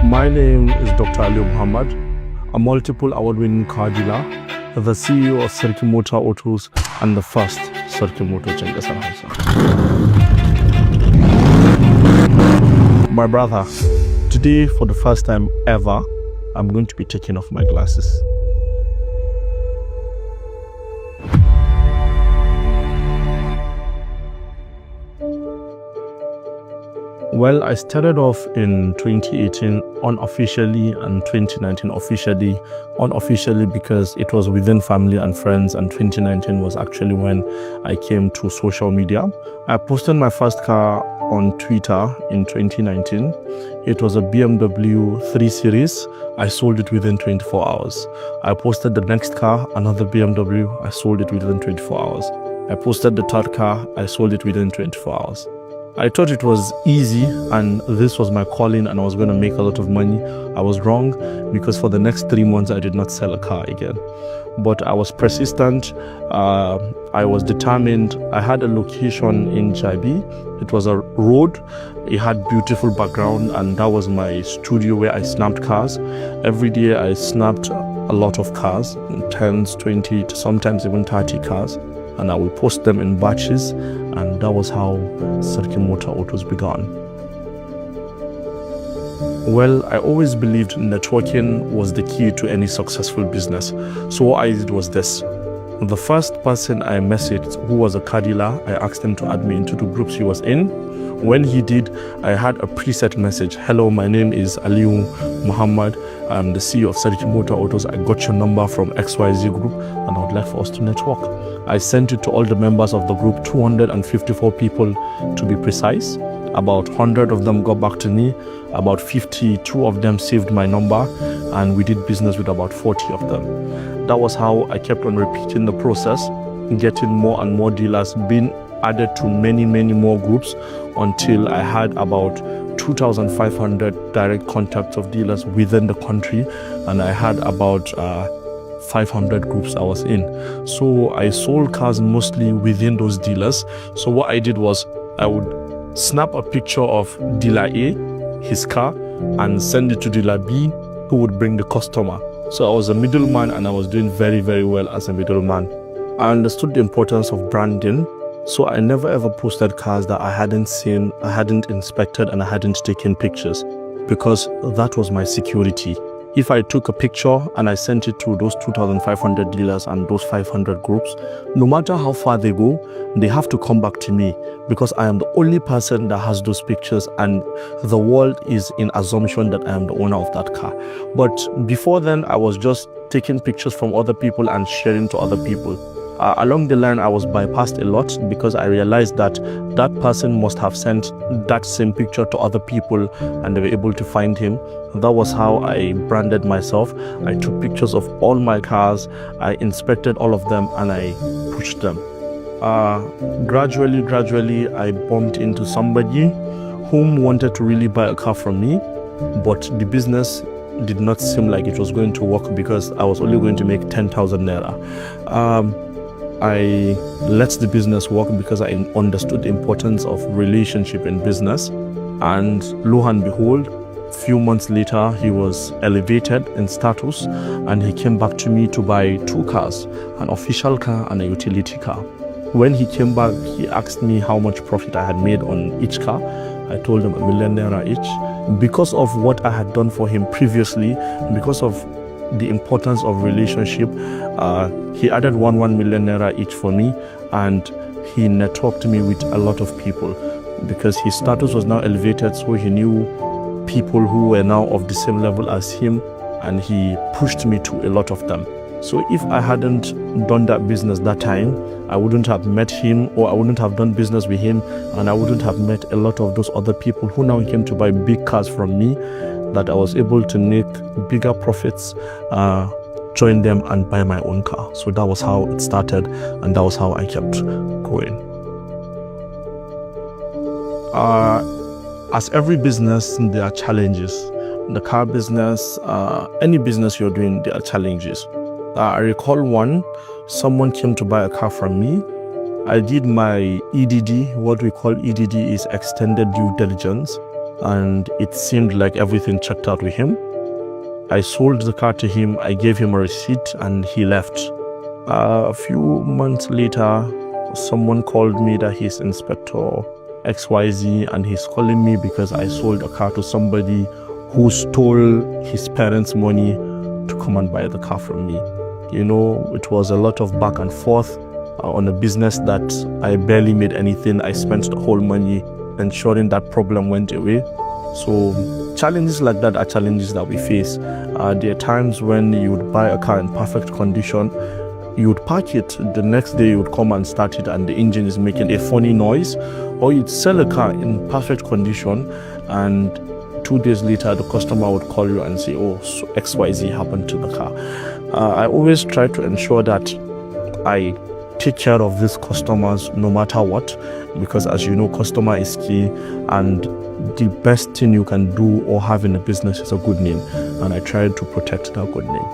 My name is Dr. Ali Muhammad, a multiple award-winning car dealer, the CEO of Sarkin Mota Autos, and the first Sarkin Mota Chengasar Hausa. My brother, today for the first time ever, I'm going to be taking off my glasses. Well, I started off in 2018 unofficially and 2019 officially. Unofficially because it was within family and friends, and 2019 was actually when I came to social media. I posted my first car on Twitter in 2019. It was a BMW 3 Series. I sold it within 24 hours. I posted the next car, another BMW. I sold it within 24 hours. I posted the third car. I sold it within 24 hours. I thought it was easy and this was my calling and I was going to make a lot of money. I was wrong, because for the next 3 months I did not sell a car again. But I was persistent, I was determined. I had a location in Jabi. It was a road, it had beautiful background, and that was my studio where I snapped cars. Every day I snapped a lot of cars, 10s, 20, sometimes even 30 cars. And I will post them in batches, and that was how Sarkin Mota Autos began. Well, I always believed networking was the key to any successful business. So what I did was this. The first person I messaged, who was a car dealer, I asked him to add me into the groups he was in. When he did, I had a preset message. Hello, my name is Ali Muhammad. I'm the CEO of Sarkin Mota Autos. I got your number from XYZ group and I would like for us to network. I sent it to all the members of the group, 254 people to be precise. About 100 of them got back to me. About 52 of them saved my number, and we did business with about 40 of them. That was how I kept on repeating the process, getting more and more dealers, being added to many more groups until I had about 2,500 direct contacts of dealers within the country, and I had about 500 groups I was in. So I sold cars mostly within those dealers. So what I did was I would snap a picture of dealer A, his car, and send it to dealer B, who would bring the customer. So I was a middleman, and I was doing very well as a middleman. I understood the importance of branding. So I never ever posted cars that I hadn't seen, I hadn't inspected, and I hadn't taken pictures, because that was my security. If I took a picture and I sent it to those 2,500 dealers and those 500 groups, no matter how far they go, they have to come back to me, because I am the only person that has those pictures, and the world is in assumption that I am the owner of that car. But before then, I was just taking pictures from other people and sharing to other people. Along the line, I was bypassed a lot, because I realized that that person must have sent that same picture to other people and they were able to find him. That was how I branded myself. I took pictures of all my cars, I inspected all of them, and I pushed them. Gradually, I bumped into somebody whom wanted to really buy a car from me, but the business did not seem like it was going to work, because I was only going to make 10,000 naira. I let the business work because I understood the importance of relationship in business, and lo and behold, few months later he was elevated in status, and he came back to me to buy 2 cars, an official car and a utility car. When he came back, he asked me how much profit I had made on each car. I told him 1 million naira each. Because of what I had done for him previously, because of the importance of relationship, he added 1 million naira each for me, and he networked me with a lot of people, because his status was now elevated, so he knew people who were now of the same level as him, and he pushed me to a lot of them. So if I hadn't done that business that time, I wouldn't have met him, or I wouldn't have done business with him, and I wouldn't have met a lot of those other people who now came to buy big cars from me, that I was able to make bigger profits, join them and buy my own car. So that was how it started, and that was how I kept going. As every business, there are challenges. The car business, any business you're doing, there are challenges. I recall someone came to buy a car from me. I did my EDD. What we call EDD is extended due diligence. and it seemed like everything checked out with him. I sold the car to him, I gave him a receipt, and he left. A few months later, someone called me that he's Inspector XYZ, and he's calling me because I sold a car to somebody who stole his parents' money to come and buy the car from me. You know, it was a lot of back and forth on a business that I barely made anything. I spent the whole money ensuring that problem went away. So challenges like that are challenges that we face. There are times when you would buy a car in perfect condition, you would park it, the next day you would come and start it and the engine is making a funny noise, or you'd sell a car in perfect condition and 2 days later the customer would call you and say, oh, so XYZ happened to the car. I always try to ensure that I take care of these customers no matter what, because as you know, customer is key, and the best thing you can do or have in a business is a good name, and I try to protect that good name.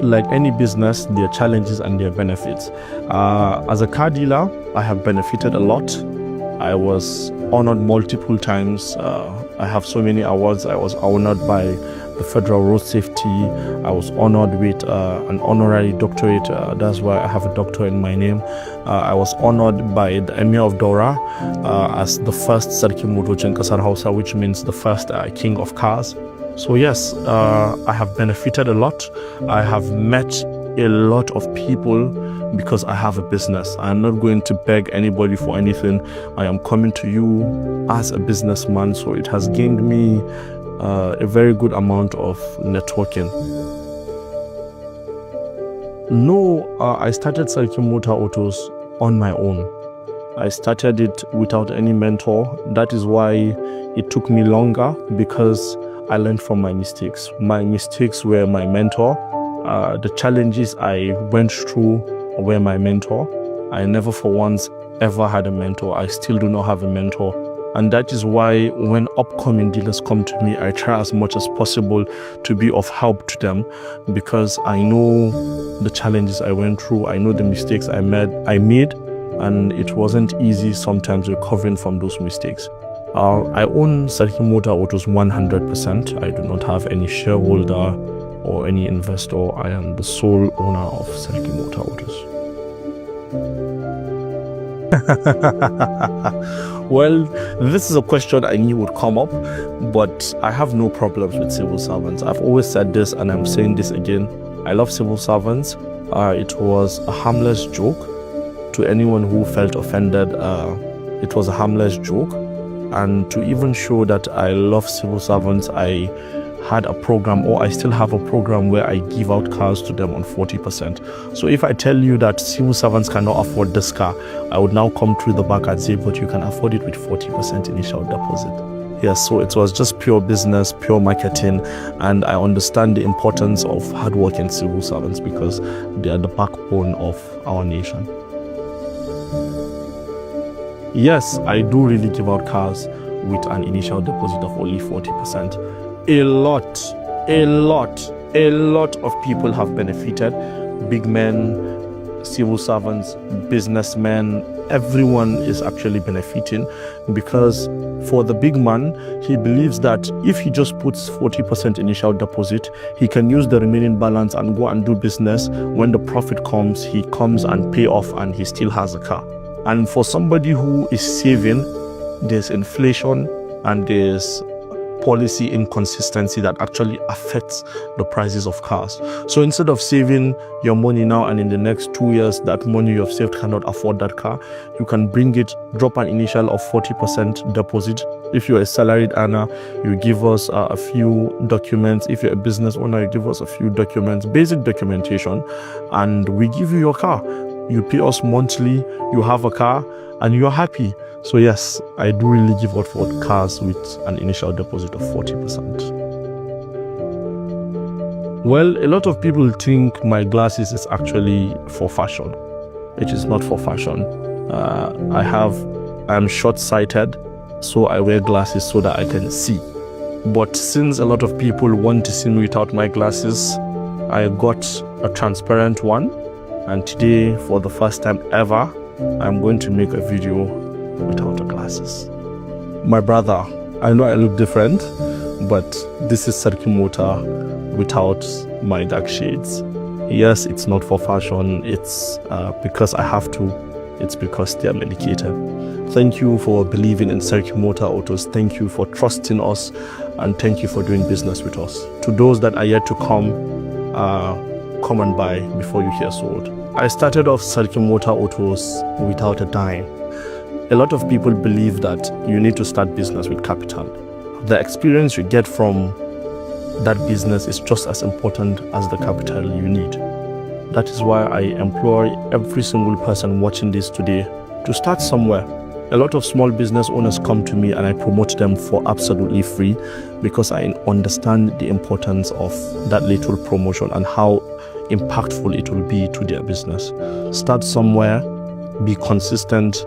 Like any business, there are challenges and there are benefits. As a car dealer, I have benefited a lot. I was honored multiple times. I have so many awards. I was honored by the Federal Road Safety. I was honored with an honorary doctorate. That's why I have a doctor in my name. I was honored by the Emir of Dora as the first Sarkin Mota, which means the first king of cars. So yes, I have benefited a lot. I have met a lot of people because I have a business. I am not going to beg anybody for anything. I am coming to you as a businessman, so it has gained me a very good amount of networking. No, I started Sarkin Motor Autos on my own. I started it without any mentor. That is why it took me longer, because I learned from my mistakes. My mistakes were my mentor. The challenges I went through were my mentor. I never for once ever had a mentor. I still do not have a mentor. And that is why when upcoming dealers come to me, I try as much as possible to be of help to them, because I know the challenges I went through. I know the mistakes I made, and it wasn't easy sometimes recovering from those mistakes. I own Sarkin Motor Autos 100%. I do not have any shareholder or any investor. I am the sole owner of Sarkin Motor Autos. Well, this is a question I knew would come up, but I have no problems with civil servants. I've always said this, and I'm saying this again. I love civil servants. It was a harmless joke. To anyone who felt offended, it was a harmless joke. And to even show that I love civil servants, I had a program, or I still have a program, where I give out cars to them on 40%. So if I tell you that civil servants cannot afford this car, I would now come through the back and say, but you can afford it with 40% initial deposit. Yes, so it was just pure business, pure marketing, and I understand the importance of hardworking civil servants because they are the backbone of our nation. Yes, I do really give out cars with an initial deposit of only 40%. A lot of people have benefited. Big men, civil servants, businessmen, everyone is actually benefiting, because for the big man, he believes that if he just puts 40% initial deposit, he can use the remaining balance and go and do business. When the profit comes, he comes and pay off, and he still has a car. And for somebody who is saving, there's inflation and there's policy inconsistency that actually affects the prices of cars. So instead of saving your money now and in the next 2 years that money you have saved cannot afford that car, you can bring it, drop an initial of 40% deposit. If you're a salaried earner, you give us a few documents. If you're a business owner, you give us a few documents, basic documentation, and we give you your car. You pay us monthly, you have a car, and you're happy. So yes, I do really give out for cars with an initial deposit of 40%. Well, a lot of people think my glasses is actually for fashion. It is not for fashion. I'm short-sighted, so I wear glasses so that I can see. But since a lot of people want to see me without my glasses, I got a transparent one. And today, for the first time ever, I'm going to make a video without the glasses. My brother, I know I look different, but this is Sarkin Mota without my dark shades. Yes, it's not for fashion, it's because I have to, it's because they are medicated. Thank you for believing in Sarkin Mota Autos, thank you for trusting us, and thank you for doing business with us. To those that are yet to come and buy before you hear sold. I started off Sarkin Mota Autos without a dime. A lot of people believe that you need to start business with capital. The experience you get from that business is just as important as the capital you need. That is why I implore every single person watching this today to start somewhere. A lot of small business owners come to me and I promote them for absolutely free because I understand the importance of that little promotion and how impactful it will be to their business. Start somewhere, be consistent,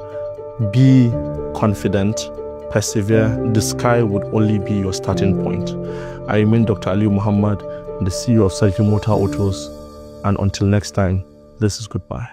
be confident, persevere. The sky would only be your starting point. I remain Dr. Ali Muhammad, the CEO of Sarkin Mota Autos, and until next time, this is goodbye.